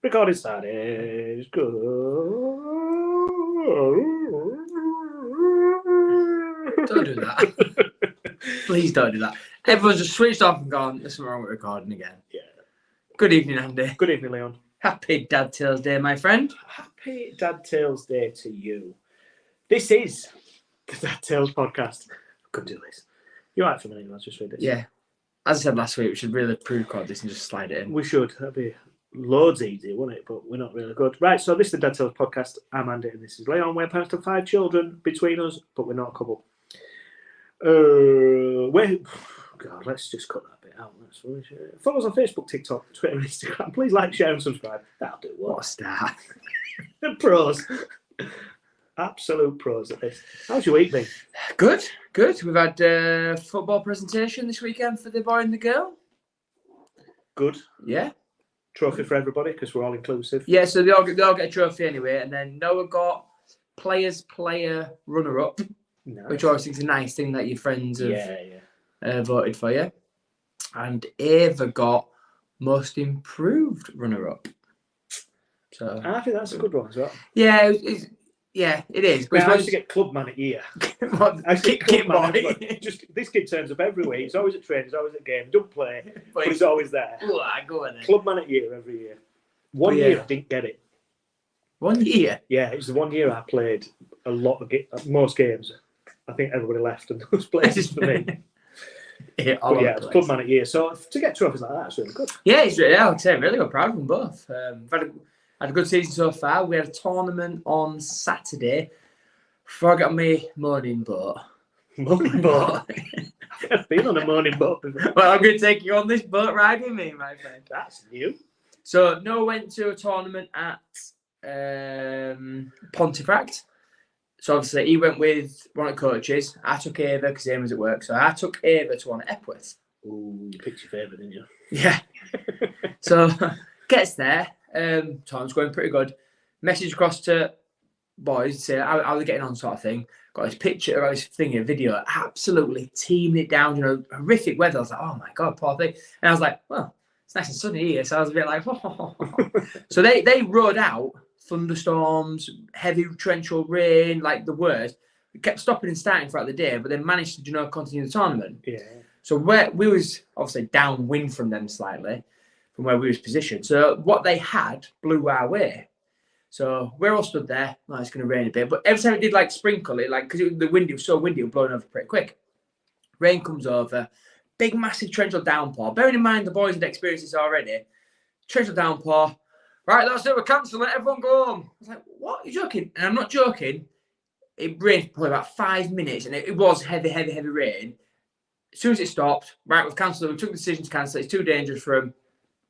Recording started. Go. Don't do that. Please don't do that. Everyone's just switched off and gone, there's something wrong with recording again. Yeah. Good evening, Andy. Good evening, Leon. Happy Dad Tales Day, my friend. Happy Dad Tales Day to you. This is the Dad Tales podcast. I could do this. You're right for a minute, let's just read this. Yeah. As I said last week, we should really pre-record this and just slide it in. We should. That'd be loads easier, wouldn't it? But we're not really good. Right, so this is the Dad Tales podcast. I'm Andy and this is Leon. We're parents of 5 children between us, but we're not a couple. God, let's just cut that bit out. Follow us on Facebook, TikTok, Twitter, and Instagram. Please like, share, and subscribe. That'll do. What a start. Pros. Absolute pros at this. How's your week been? Good. We've had a football presentation this weekend for the boy and the girl. Good. Yeah. Trophy for everybody because we're all inclusive. Yeah, so they all get a trophy anyway. And then Noah got player runner-up, Nice. which I always think is a nice thing that your friends have voted for you. And Ava got most improved runner-up. So I think that's a good one as well. Yeah, it is. But I used to get club man at year. I used to get club man. Just this kid turns up every week. He's always at training. He's always at game. Don't play, but he's always there. Go on then. Club man at year every year. One year I didn't get it. 1 year. Yeah, it was the 1 year I played a lot of most games. I think everybody left, and those places for me. It was club man at year. So to get trophies like that, it's really good. Yeah, I'd say really good. Proud of them both. Had a good season so far. We had a tournament on Saturday before I got my morning boat. Morning boat? I've been on a morning boat before. Well, I'm going to take you on this boat ride with me, my friend. That's new. So, Noah went to a tournament at Pontefract. So, obviously, he went with one of the coaches. I took Ava because Ava was at work. So, I took Ava to one at Epworth. Ooh, you picked your favourite, didn't you? Yeah. So, gets there. Time's going pretty good. Message across to boys, say how are they getting on, sort of thing. Got his picture, got his thing, a video, absolutely teaming it down. Horrific weather. I was like, oh my god, poor thing. And I was like, well, it's nice and sunny here, so I was a bit like, oh. So they rode out thunderstorms, heavy torrential rain, like the worst. We kept stopping and starting throughout the day, but then managed to continue the tournament. Yeah. So we was obviously downwind from them slightly, from where we was positioned. So what they had blew our way. So we're all stood there. Oh, it's going to rain a bit. But every time it did sprinkle, because the wind was so windy, it was blowing over pretty quick. Rain comes over. Big, massive torrential downpour. Bearing in mind the boys had experienced this already. Torrential downpour. Right, that's it. We're cancelling. Everyone go home. I was like, what? Are you joking? And I'm not joking. It rained for probably about 5 minutes. And it was heavy rain. As soon as it stopped, right, we've cancelled. We took the decision to cancel. It's too dangerous for them.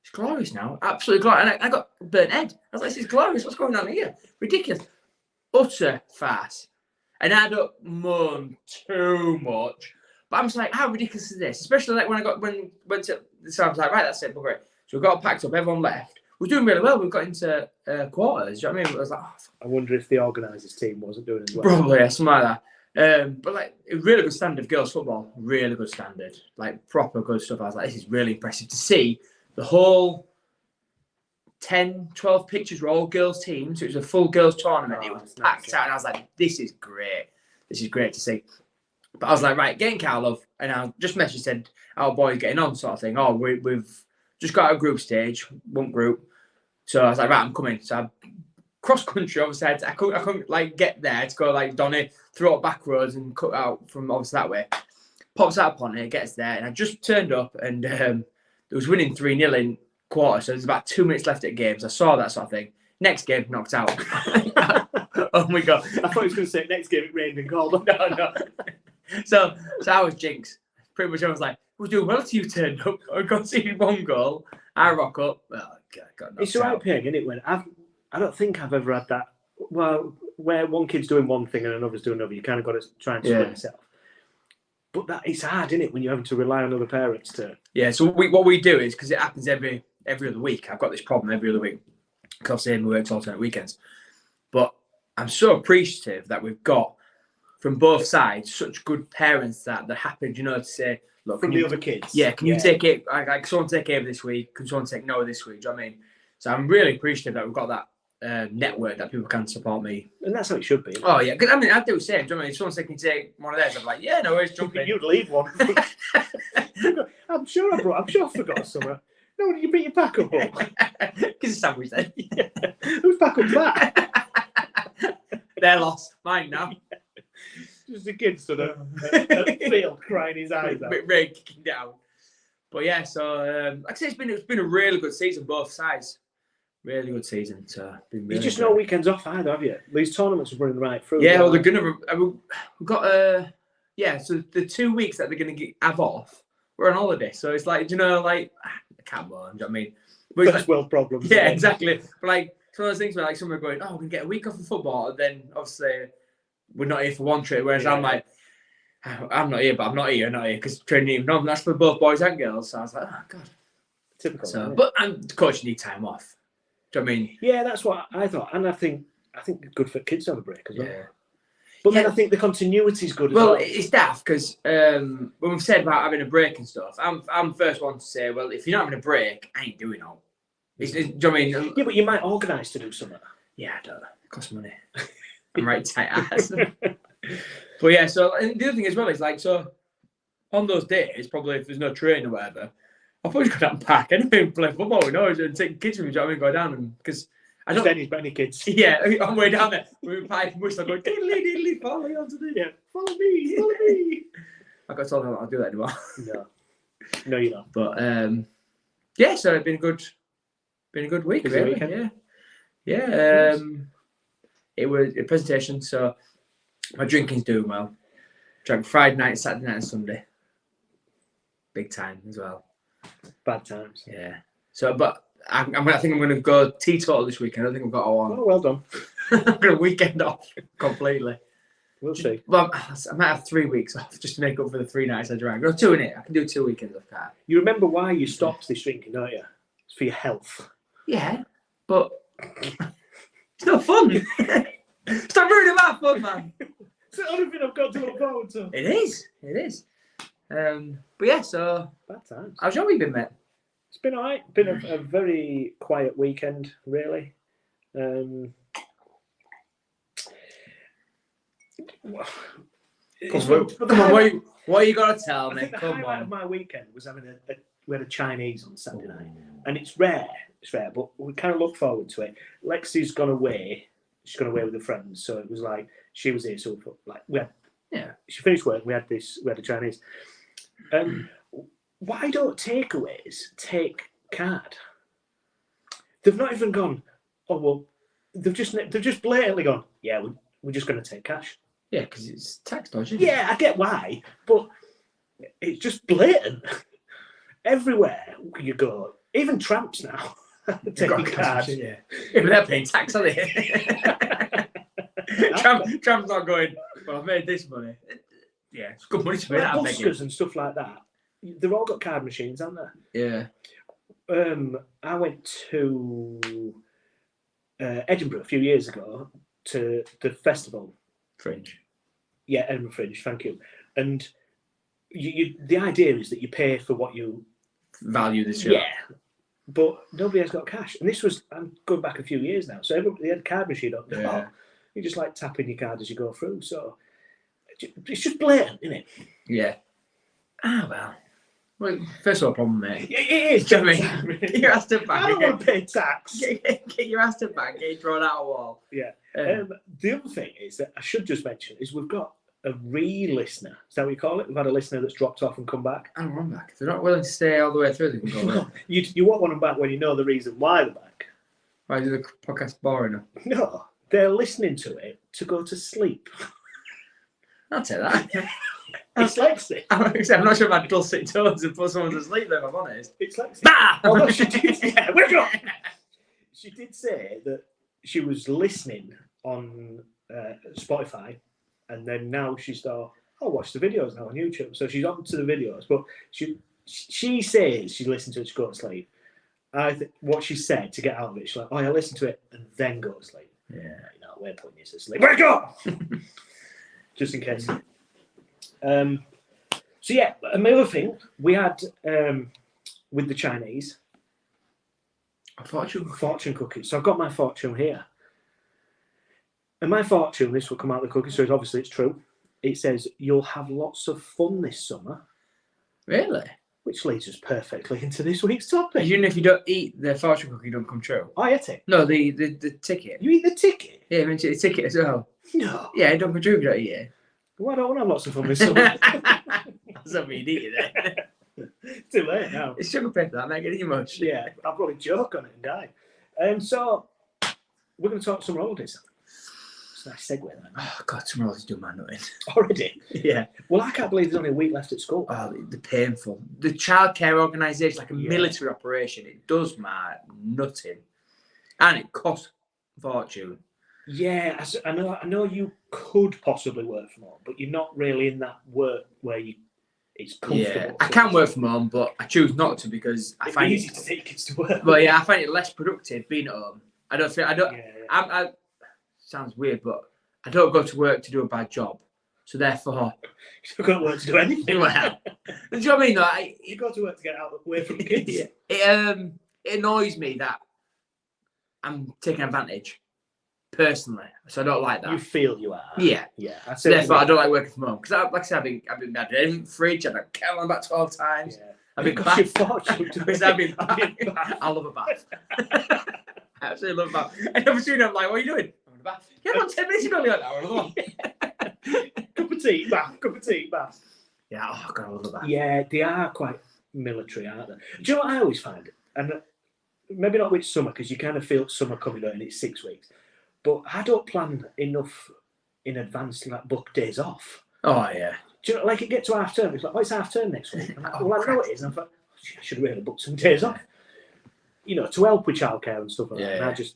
It's glorious now. Absolutely glorious. And I got burnt head. I was like, this is glorious. What's going on here? Ridiculous. Utter farce. And I don't moan too much. But I'm just like, how ridiculous is this? Especially when went to this, I was like, right, that's it. But great. So we got packed up. Everyone left. We're doing really well. We got into quarters. Do you know what I mean? I was like, I wonder if the organisers team wasn't doing as well. Probably, yeah, something like that. But a really good standard of girls football. Really good standard. Proper good stuff. I was like, this is really impressive to see. The whole 10, 12 pictures were all girls' teams. So it was a full girls' tournament. It was packed out. And I was like, this is great. This is great to see. But I was like, right, getting Carl, and I just messaged, said, our boys getting on, sort of thing. Oh, we've just got a group stage, one group. So I was like, right, I'm coming. So I cross country, obviously. I couldn't get there to go Donny, throw it back roads and cut out from obviously that way. Pops out upon it, gets there, and I just turned up and it was winning 3-0 in quarter, so there's about 2 minutes left at games. I saw that sort of thing. Next game, knocked out. Oh my god! I thought he was going to say next game it rained and cold. No. So I was jinxed. Pretty much, I was like, "We're doing well till you turned up." I conceded 1 goal. I rock up. Oh god, got knocked it's the right out. thing, isn't it? When I don't think I've ever had that. Well, where one kid's doing one thing and another's doing another, you kind of got to try and split yourself. But it's hard, isn't it, when you're having to rely on other parents to... Yeah, so what we do is, because it happens every other week, I've got this problem every other week, because Amy works alternate weekends. But I'm so appreciative that we've got, from both sides, such good parents that they're happy, to say, look... From the other kids. Yeah, can you take it, someone take Amy this week, can someone take Noah this week, do you know what I mean? So I'm really appreciative that we've got that network that people can support me. And that's how it should be. Oh, yeah. Because, I mean, I do the same. Do you know what I mean? If someone's taking take one of theirs, I'm like, yeah, no worries, jump in. You'd leave one. I'm sure I forgot somewhere. No, did you beat your pack up? Because it's sandwich then. Whose pack up's that? They're lost. Mine now. Just a kid stood at a field crying his eyes out. Rain kicking down. But yeah, so like I say, it's been a really good season, both sides. Really good season. So been really There's just good. no weekends off either, have you? These tournaments are running right through. Yeah, well, they're gonna. We've got so the 2 weeks that they're gonna have off, we're on holiday. So it's like, you know, like I can't go on. Do you know what I mean? But First world problems. Yeah, exactly. But like some of those things where like some are going, oh, we can get a week off of football, and then obviously we're not here for one trip. Whereas I'm like, I'm not here, but I'm not here, because training even on. That's for both boys and girls. So I was like, oh god, Typical. So, but coach, you need time off. Do you know what I mean? Yeah, that's what I thought, and I think good for kids to have a break as well. Yeah. But then I think the continuity is good as well. Well, it's daft because when we've said about having a break and stuff, I'm the first one to say, well, if you're not having a break, I ain't doing all. Do you know what I mean? Yeah, but you might organise to do something. Yeah, I don't know. It costs money. I'm right tight ass. But yeah, so and the other thing as well is like, so on those days, probably if there's no train or whatever, I'll probably go down and pack anyway and play football, you know, and take kids with me, do you know what I mean? Go down and because I don't. Any kids. Yeah, I'm way down there. We're piping whistle going diddly diddly, follow onto the Follow me. I got told I don't do that anymore. No, you're not. But yeah, so it's been a good week. Busy Really. weekend. Yeah. It was a presentation, so my drinking's doing well. Drank Friday night, Saturday night, and Sunday. Big time as well. Bad times. Yeah. So, but I think I'm going to go teetotal this weekend. I don't think I've got all on. Oh, well done. I'm going to weekend off completely. We'll see. Well, I might have 3 weeks off just to make up for the 3 nights I drank. No, 2 in it. I can do 2 weekends off, can't I? You remember why you stopped this drinking, don't you? It's for your health. Yeah, but it's not fun. Stop ruining my fun, man. It's the only thing I've got to look forward to. It is. But yeah, so Bad times. how's your week been, mate? It's been alright. Been a very quiet weekend, really. Come on, what you got to tell me? I think the Come highlight on. of my weekend was having we had a Chinese on Saturday night, and it's rare, but we kind of look forward to it. Lexi's gone away. She's gone away with her friends, so it was like she was here. So we had, she finished work. We had a Chinese. Why don't takeaways take card? They've not even gone. Oh well, they've just blatantly gone. Yeah, we're just going to take cash. Yeah, because it's tax dodge, isn't Yeah, I get why, but it's just blatant. Everywhere you go, even tramps now taking cards. Yeah, but they're paying tax, are they? Tramp's not going, well, I've made this money. Yeah, it's good money to pay. Like buskers and stuff like that. They've all got card machines, haven't they? Yeah. I went to Edinburgh a few years ago to the festival. Fringe. Yeah, Edinburgh Fringe, thank you. And the idea is that you pay for what you value this year. Yeah, but nobody has got cash. And this was, I'm going back a few years now, so everybody had a card machine up. Yeah. You just like tapping your card as you go through. So it's just blatant, isn't it? Yeah. Well, first of all, problem, mate. It is. Do you know what I mean? Get your ass to back. I don't want to pay tax. Get your ass to back. Get thrown out a wall. Yeah. The other thing is that I should just mention is we've got a re-listener. Is that what you call it? We've had a listener that's dropped off and come back. And run back. If they're not willing to stay all the way through, they can go. You won't want them back when you know the reason why they're back. Why is the podcast boring? No, they're listening to it to go to sleep. I'll take that. It's Lexi. I'm not sure about dulcet tones and put someone to sleep there, if I'm honest. It's Lexi. Bah! Although she did, wake up! She did say that she was listening on Spotify, and then now she's thought, I'll watch the videos now on YouTube. So she's on to the videos, but she says she listened to it to go to sleep. I think what she said to get out of it, she's like, I listen to it and then go to sleep. Yeah. No, we're putting you to sleep. Wake up! Just in case. So yeah, another thing we had with the Chinese, A fortune. Fortune cookies. So I've got my fortune here. And my fortune, this will come out of the cookie, so obviously it's true. It says, you'll have lots of fun this summer. Really? Which leads us perfectly into this week's topic. Even if you don't eat the fortune cookie, don't come true. I ate it. No, the ticket. You eat the ticket? Yeah, I mean the ticket as well. No. Yeah, it don't come true if you don't eat it. Well, I don't want to have lots of fun this summer. That's not me eat it then. Too late now. It's sugar paper, that make it you much. Yeah, I'll probably joke on it and die. So, we're going to talk summer holidays. It's a nice segue, that. Oh, God, tomorrow's doing my nutting. Already? Yeah. Well, I can't believe there's only a week left at school. Oh, the painful. The childcare organisation, like a military operation, it does my nutting. And it costs a fortune. Yeah, I know you could possibly work from home, but you're not really in that work where it's comfortable. Yeah, I can work from home, but I choose not to because I find it's easy to take kids to work. But yeah, I find it less productive being at home. I sounds weird, but I don't go to work to do a bad job. So therefore, you've got to work to do anything. Well, do you know what I mean? Though, you got to work to get out away from the kids. Yeah. It annoys me that I'm taking advantage personally, so I don't like that. You feel you are. Yeah. Therefore, I don't like working from home because, like I said, I've been in the fridge. I've been kettle on about 12 times. Yeah. I've been your fortune. I love a bath. I absolutely love a bath. And every soon I'm like, what are you doing? I'm in a bath. Yeah, about 10 minutes ago, only an hour long. Cup of tea, bath. Yeah, oh God, I love a bath. Yeah, they are quite military, aren't they? Do you know what I always find? And maybe not with summer, because you kind of feel summer coming out and it's 6 weeks. But I don't plan enough in advance to like book days off. Oh, yeah. Do you know, like it gets to half term, it's like, oh, it's half term next week. I'm like, well, I know it is. And I'm like, I should really book some days off. You know, to help with childcare and stuff like that. And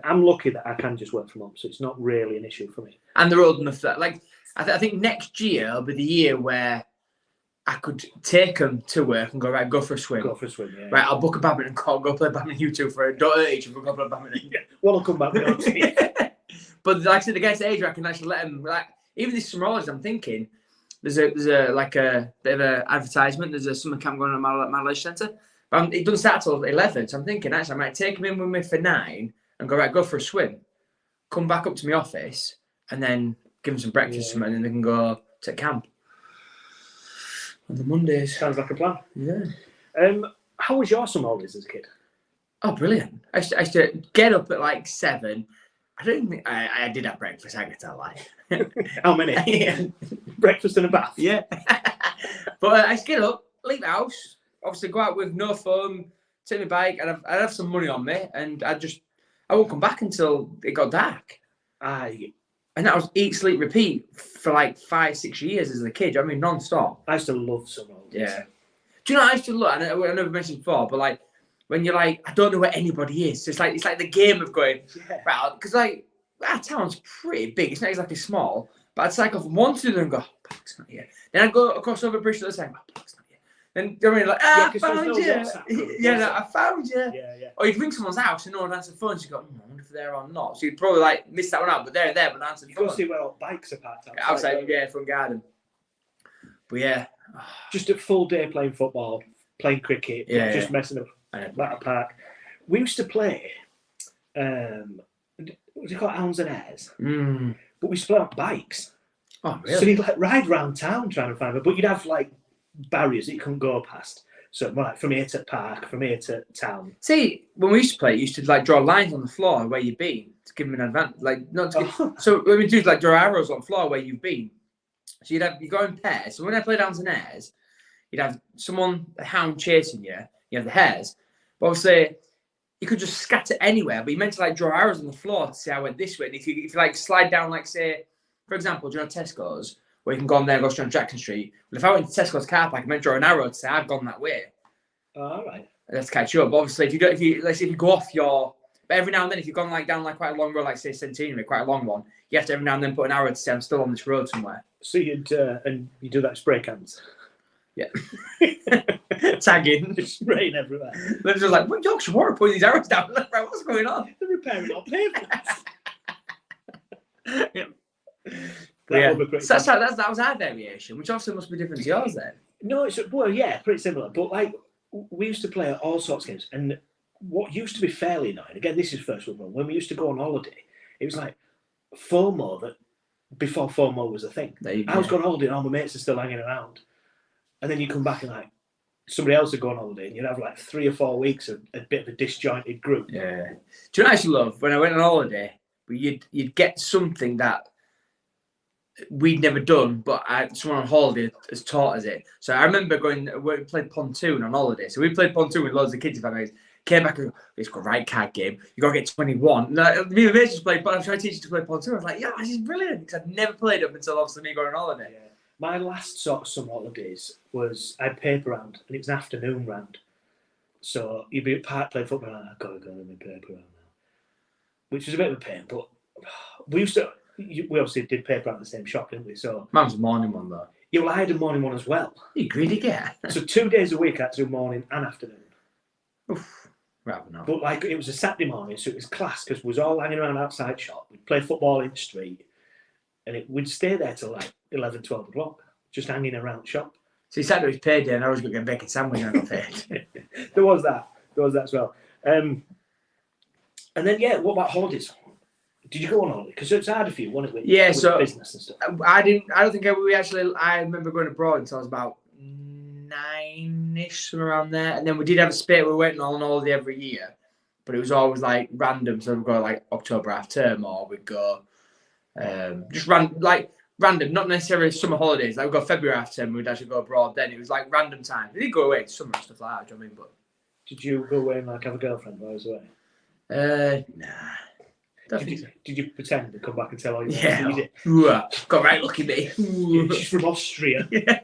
I'm lucky that I can just work from home, so it's not really an issue for me. And they're old enough that, like, I think next year will be the year where I could take them to work and go, right, go for a swim. Go for a swim, yeah. Right, I'll book a badminton court, go play badminton, you two for a don't hurt each other, go play badminton. Yeah, one will come back with it. But like I said, the guys at age where I can actually let them, like, even this summer holidays, I'm thinking, there's a bit of an advertisement, there's a summer camp going on at my leisure centre. But it doesn't start till 11, so I'm thinking, actually, I might take them in with me for 9 and go, right, go for a swim, come back up to my office, and then give them some breakfast and then they can go to camp on the Mondays. Sounds like a plan. Yeah. How was your summer holidays as a kid? Oh, brilliant. I used to get up at like 7. I don't think I did have breakfast, I can tell lie. How many? Yeah. Breakfast and a bath? Yeah. But I used to get up, leave the house, obviously go out with no phone, take my bike, and I'd have some money on me, and I won't come back until it got dark. And that was eat, sleep, repeat for like 5-6 years as a kid. I mean, non-stop. I used to love summer holidays. Yeah. Do you know what I used to look? I never mentioned before, but like when you're like, I don't know where anybody is. So it's like the game of going, right, because like our town's pretty big. It's not exactly small, but I'd cycle from one to the other and go, oh, Park's not here. Then I'd go across over the bridge to the other side, oh, Park's not here. Then you know what I mean, like, I found you. Yeah, I found you. Yeah. Or you'd ring someone's house and no one answered the phone. So you go, I wonder if they're there or not. So you'd probably like miss that one out, but they're there, but not answer the phone. You go see where all bikes are parked outside, front garden. But yeah, just a full day playing football, playing cricket, just messing up at a park. We used to play, what do you call it, hounds and hares? But we used to play on bikes. Oh, really? So you'd like ride around town trying to find them, but you'd have like barriers that you couldn't go past. So like from here to park, from here to town. See, when we used to play, you used to like draw lines on the floor where you've been to give them an advantage. Like not to give, so what we do is like draw arrows on the floor where you've been. So you go in pairs. So when I played hounds and hares, you'd have someone, a hound chasing you. You have the hares. But obviously, you could just scatter anywhere. But you meant to like draw arrows on the floor to see I went this way. And if you like slide down, like say, for example, do you know Tesco's? Where you can go on there and go straight on Jackson Street. Well, if I went to Tesco's car park, I meant to draw an arrow to say I've gone that way. Oh, all right. Let's catch you up. But obviously, let's say if you go off your, but every now and then, if you've gone like down like quite a long road, like say Centenary, quite a long one, you have to every now and then put an arrow to say I'm still on this road somewhere. So you'd and you do that spray cans. Yeah. Tagging, just spraying everywhere. They're just like, what Yorkshire Water putting these arrows down? Right, what's going on? They're repairing our pavements. Yeah. So that was our variation, which also must be different to yours then. No, it's pretty similar. But like we used to play all sorts of games, and what used to be fairly annoying, again, this is first world problem, when we used to go on holiday, it was like FOMO that before FOMO was a thing. I was going on holiday and all my mates are still hanging around. And then you come back and like somebody else would go on holiday and you'd have like 3 or 4 weeks of a bit of a disjointed group. Yeah. Do you know what I actually love? When I went on holiday, you'd get something that we'd never done, but someone on holiday has taught us it. So I remember we played pontoon on holiday. So we played pontoon with loads of kids, if I may. Came back and go, it's got right card game. You got to get 21. Like, me and mates just played, but I'm trying to teach you to play pontoon. I was like, yeah, this is brilliant. Because I'd never played up until obviously me going on holiday. Yeah. My last sort of summer holidays was, I had paper round, and it was an afternoon round. So you'd be at park playing football, and I've got to go to my paper round now. Which was a bit of a pain, but we obviously did paper round at the same shop, didn't we? So Mine was a morning one, though. Yeah, well, I had a morning one as well. You greedy get. So 2 days a week I had to do morning and afternoon. Oof. Rather not. But like it was a Saturday morning, so it was class because we was all hanging around outside shop. We'd play football in the street, and we'd stay there till like 11, 12 o'clock, just hanging around shop. So Saturday was payday, and I was going to get a bacon sandwich and I got paid. There was that as well. And then what about holidays? Did you go on holiday? Because it's harder for you, wasn't it? Yeah, with so business and stuff. I don't think I remember going abroad until I was about 9-ish, somewhere around there. And then we did have a spate. We went on holiday every year, but it was always like random. So we'd go like October half term, or we'd go just random, not necessarily summer holidays. Like we'd go February half term, we'd actually go abroad. Then it was like random time. We did go away to summer and stuff like that. Do you know what I mean? But did you go away and like have a girlfriend while I was away? Nah. Did you pretend to come back and tell all your friends? Yeah. Got right, look at me. She's from Austria. Yeah.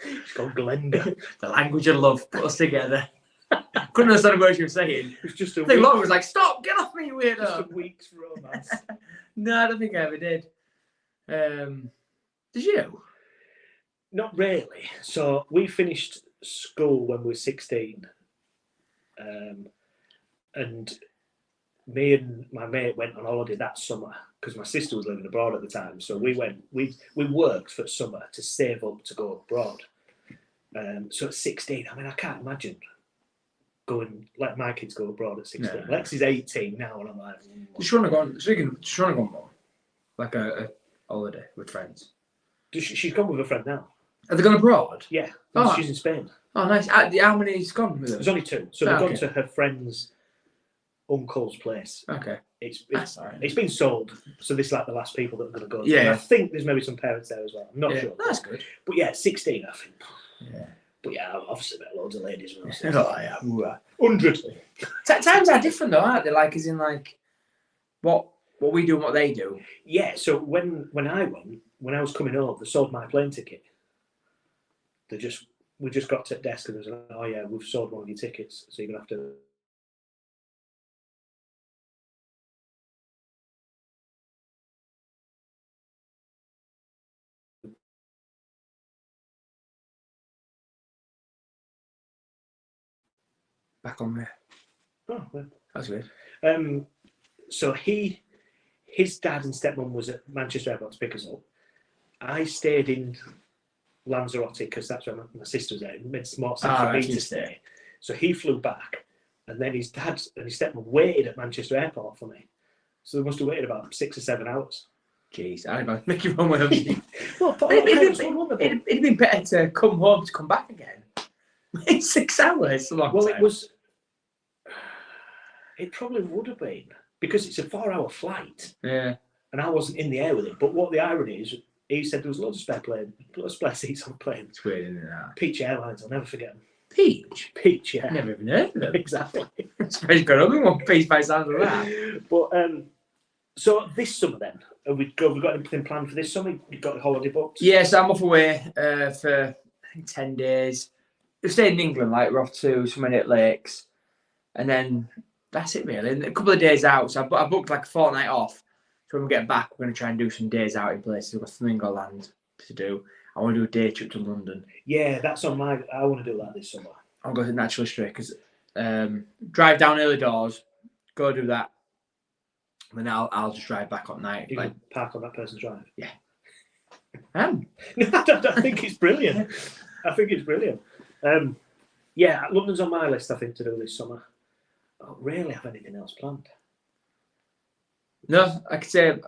She's called Glenda. The language of love put us together. Couldn't understand what she was saying. It was just a I think Laura was like, stop, get off me, you weirdo. Just a week's romance. No, I don't think I ever did. Did you? Not really. So we finished school when we were 16. And me and my mate went on holiday that summer because my sister was living abroad at the time. So we worked for summer to save up to go abroad. So at 16, I mean, I can't imagine let my kids go abroad at 16. No. Lex is 18 now, and I'm like, just want to go on. Just want to go on like a holiday with friends. She's gone with a friend now. Are they gone abroad? Yeah, she's in Spain. Oh, nice. How many's gone with them? There's only 2. So they've gone to her friend's uncle's place. Okay. It's been sold, so this is like the last people that are going to go. Yeah. And I think there's maybe some parents there as well. I'm not sure. That's good. But yeah, 16, I think. Yeah. But yeah, I've obviously met loads of ladies. I am. 100. Times are different though, aren't they? Like, as in like, what we do and what they do. Yeah. So when I was coming home, they sold my plane ticket. We just got to the desk and they was like, oh yeah, we've sold one of your tickets, so you're gonna have to. Back on there. Oh, well. That's weird. So his dad and stepmom was at Manchester Airport to pick us up. I stayed in Lanzarote because that's where my sister was there. It made more sense for me to stay. So he flew back, and then his dad and his stepmom waited at Manchester Airport for me. So they must have waited about 6 or 7 hours. Jeez, I don't know. Make your own way home. Well, it'd been better to come home to come back again. It's 6 hours. It's a long time. It probably would have been because it's a 4-hour flight. Yeah. And I wasn't in the air with it. But what the irony is, he said there was loads of spare seats on the plane. It's weird, isn't it? That? Peach Airlines, I'll never forget them. Peach, yeah. Never even heard of them. Exactly. I suppose you've got another one piece by sound of that. But so this summer then, have we got anything planned for this summer? You've got a holiday booked? Yes, I'm off away for I think 10 days. We're staying in England, like we're off to some Minute Lakes, and then that's it really. And a couple of days out, so I booked like a fortnight off. So when we get back, we're going to try and do some days out in places. We've got Flamingo Land to do. I want to do a day trip to London. Yeah, that's on my. I want to do that this summer. I'll go to Natural History because drive down early doors, go do that, and then I'll just drive back at night. You can park on that person's drive. Yeah. I think it's brilliant. I think it's brilliant. Yeah, London's on my list, I think, to do this summer. I don't really have anything else planned. No, I could say,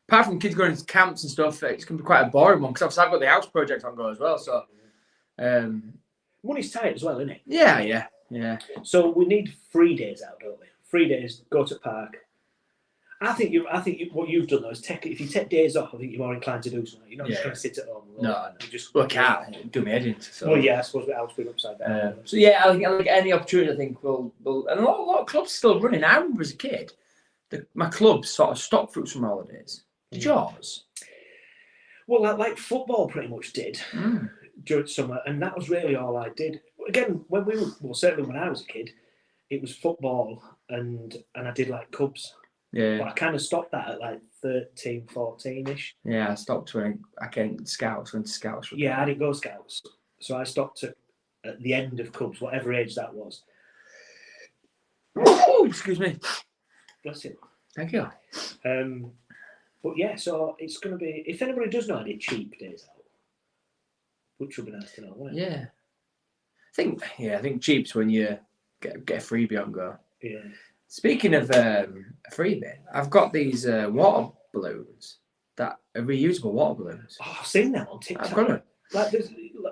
apart from kids going to camps and stuff, it's going to be quite a boring one because obviously I've got the house project on go as well. So, money's tight as well, isn't it? Yeah. So we need 3 days out, don't we? 3 days, go to the park. I think what you've done though is if you take days off, I think you're more inclined to do something. You're not just going to sit at home. No. You just Well, I can't do my head in. So. Well, yeah, I suppose the house being upside down. So yeah, I think any opportunity, I think will and a lot of clubs still running. I remember as a kid, my clubs sort of stopped through some holidays. Did yours? Well, like football pretty much did during summer, and that was really all I did. Again, certainly when I was a kid, it was football, and I did like Cubs. Yeah. But I kind of stopped that at like 13, 14-ish. Yeah, I stopped when I came Scouts. Went to Scouts. Yeah, I didn't go Scouts, so I stopped at the end of Cubs, whatever age that was. Oh, excuse me. Bless you. Thank you. But yeah, so it's going to be, if anybody does know any cheap days out, which would be nice to know, wouldn't it? Yeah. I think cheap's when you get a freebie on go. Yeah. Speaking of a freebie, I've got these water balloons that are reusable water balloons. Oh, I've seen them on TikTok. I've got them. Like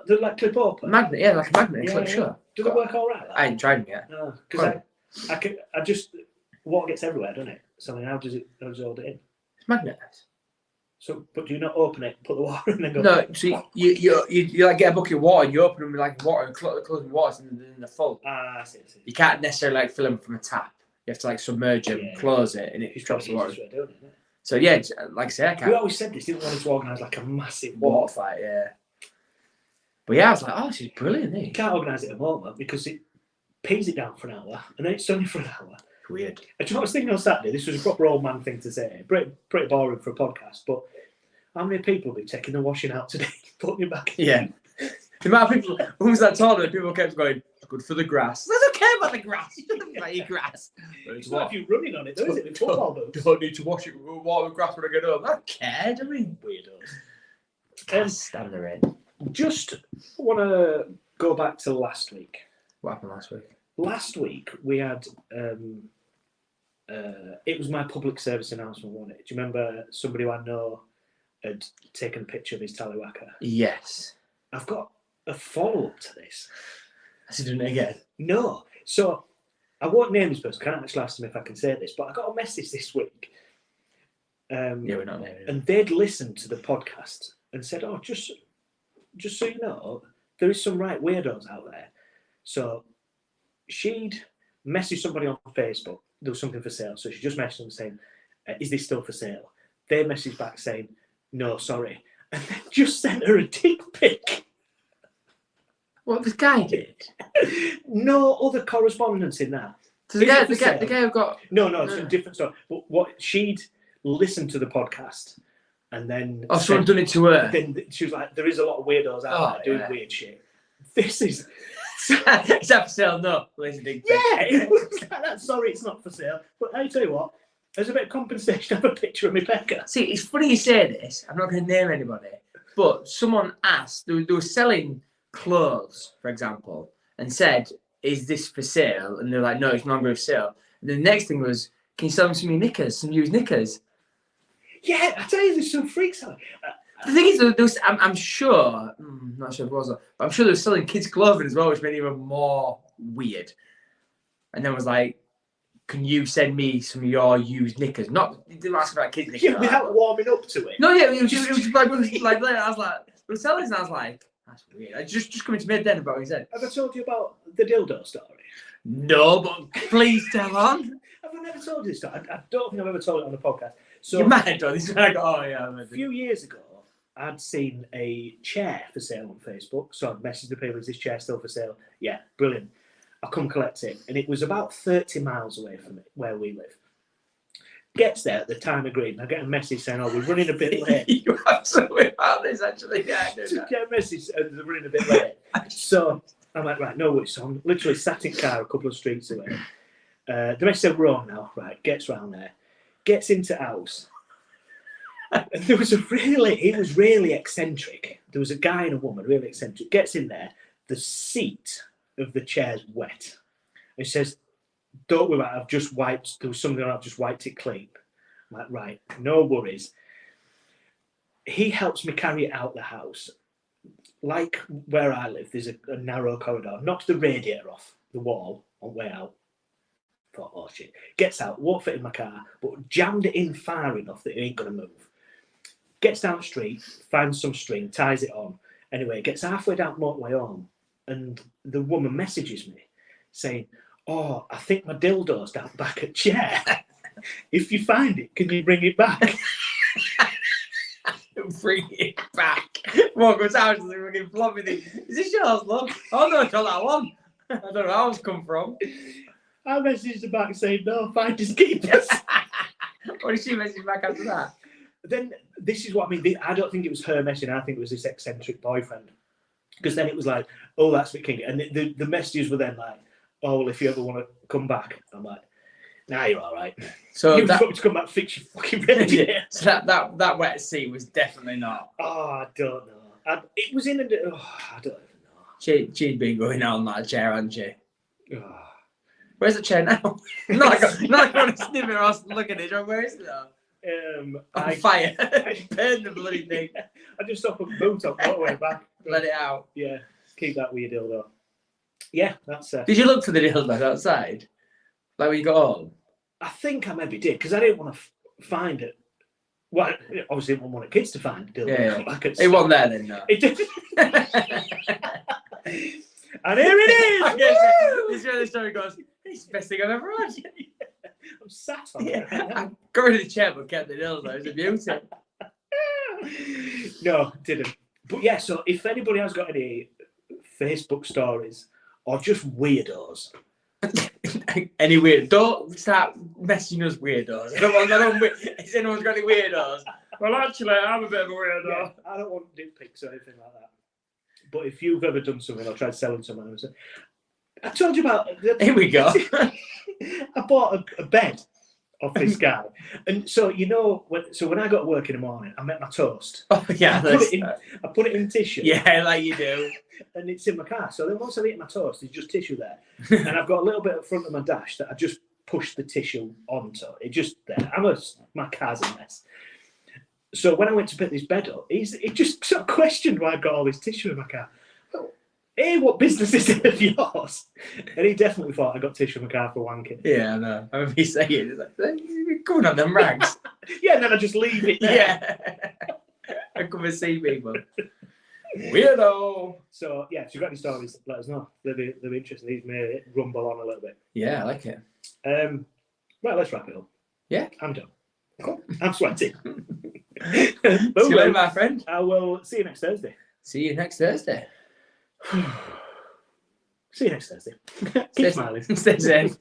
they're like clip open. Magnet, yeah, like a magnet. Clip shut. Does it work all right? I ain't tried them yet. No, because I just water gets everywhere, doesn't it? So I mean, how does it hold it in? It's magnetized. So, but do you not open it, put the water in, and go? No, so you like get a bucket of water, and you open them with like water, and close the water, and then they're full. Ah, I see. You can't necessarily like fill them from a tap. You have to like submerge them, close it, and it drops the water. So yeah, like I say, I can't. We always said this, didn't want to organise like a massive water fight, yeah. But yeah, I was like, oh, this is brilliant. You can't organise it at the moment because it pees it down for an hour, and then it's only for an hour. Weird. And do you know what I was thinking on Saturday? This was a proper old man thing to say. Pretty boring for a podcast, but how many people will be taking the washing out today, putting it back in? Yeah. The amount of people, when was that tournament, people kept going, it's good for the grass. I don't care about the grass. You don't about your grass. It's not if you're running on it, though, is it? With football boots. Don't need to wash it with water and grass when I get home. I don't care, do we? Weirdos. Can't stand the rain. Just want to go back to last week. What happened last week? Last week, we had... it was my public service announcement, wasn't it? Do you remember somebody who I know had taken a picture of his tallywhacker? Yes. I've got a follow-up to this. Has he done it again? No. So, I won't name this person. I can't actually ask them if I can say this, but I got a message this week. Yeah, we're not naming it. And they'd listened to the podcast and said, oh, just so you know, there is some right weirdos out there. So, she'd messaged somebody on Facebook. There was something for sale. So she just messaged them saying, is this still for sale? They messaged back saying, no, sorry. And then just sent her a dick pic. What this guy did? No other correspondence in that. So the guy who got... No, it's a different story. But what she'd listened to the podcast and then... Oh, someone done it to her. Then she was like, there is a lot of weirdos out there doing weird shit. This is... Is that for sale? No. Yeah, it was like that. Sorry, it's not for sale. But I tell you what, as a bit of compensation, I have a picture of my pecker. See, it's funny you say this. I'm not going to name anybody. But someone asked, they were selling clothes, for example, and said, is this for sale? And they're like, no, it's no longer for sale. And the next thing was, can you sell me some knickers, some used knickers? Yeah, I tell you, there's some freaks out. The thing is, I'm sure, not sure if it was, but I'm sure they were selling kids' clothing as well, which made it even more weird. And then was like, can you send me some of your used knickers? He didn't ask about kids' knickers. Yeah, without warming up to it. No, yeah, it was like that. I was like, we're selling this, and I was like, that's weird. I just coming to me then about what he said. Have I told you about the dildo story? No, but please tell on. Have I never told you this story? I don't think I've ever told it on the podcast. So, you might have done this. I go, oh, yeah. A few years ago, I'd seen a chair for sale on Facebook. So I'd messaged the people, is this chair still for sale? Yeah, brilliant. I'll come collect it. And it was about 30 miles away from it, where we live. Gets there at the time agreed, and I get a message saying, oh, we're running a bit late. You're absolutely about this, actually. Yeah, I know. Get a message, and they're running a bit late. So I'm like, right, no worries. So I'm literally sat in car a couple of streets away. The message said, we're on now. Right, gets round there. Gets into house. And he was really eccentric. There was a guy and a woman, really eccentric. Gets in there. The seat of the chair's wet. And she says, don't worry about it, I've just wiped, there was something on, I've just wiped it clean. I'm like, right, no worries. He helps me carry it out the house. Like where I live, there's a narrow corridor. Knocks the radiator off the wall on the way out. Thought, oh shit. Gets out, won't fit in my car, but jammed it in far enough that it ain't going to move. Gets down the street, finds some string, ties it on. Anyway, gets halfway down the motorway home, and the woman messages me saying, oh, I think my dildo's down the back of the chair. If you find it, can you bring it back? Bring it back. Walk goes out and they're fucking floppy thing. Is this yours, love? Oh no, I got that one. I don't know how it's come from. I messaged her back saying, no, find his keepers. What did she message back after that? Then this is what I mean. I don't think it was her messaging. I think it was this eccentric boyfriend. Because then it was like, oh, that's a bit kinky. And the messages were then like, oh, well, if you ever want to come back. I'm like, nah, you're all right. So you to come back, fix your fucking radiator. So that wet seat was definitely not. Oh, I don't know. It was in a. Oh, I don't even know. She'd been going on that chair, hadn't she? Oh. Where's the chair now? not going to sniff it or look at it. Where is it though? On fire. Burn the bloody thing. I just stop a boot up all the way back. Let it out. Yeah, keep that weird dildo. Yeah, that's. Did you look for the dildo outside? Like when you got home? I think I maybe did because I didn't want to find it. Well, obviously, didn't want the kids to find the dildo. Yeah. Come back and It wasn't there then, no. It did. And here it is. This is where the story goes. It's the best thing I've ever had. I'm sat on it. I got rid of the chair but kept the dildo. It was a beauty. No, didn't. But yeah, so if anybody has got any Facebook stories or just weirdos. Any weird? Don't start messaging us weirdos. I don't want. Has anyone's got any weirdos? Well, actually, I'm a bit of a weirdo. Yeah, I don't want dick pics or anything like that. But if you've ever done something or tried selling someone, I told you about. Here we go. I bought a bed off this guy, and so when I got to work in the morning, I make my toast. Oh yeah, I put it in tissue. Yeah, like you do. And it's in my car. So then once I've eaten my toast, there's just tissue there, and I've got a little bit at front of my dash that I just push the tissue onto. It just there. My car's a mess. So when I went to pick this bed up, he just sort of questioned why I've got all this tissue in my car. Oh, hey, what business is it of yours? And he definitely thought I got tissue in my car for wanking. Yeah, I know. I remember you saying it. Like, you're coming on them rags. Yeah, and then I just leave it there. Yeah. I come and see people. Weirdo. So yeah, if you've got any stories, let us know. They'll be interesting. These may rumble on a little bit. Yeah, I like it. Right, let's wrap it up. Yeah, I'm done. Cool. I'm sweating. See you later, my friend. I will see you next Thursday. See you next Thursday. See you next Thursday. Keep smiling. Stay safe.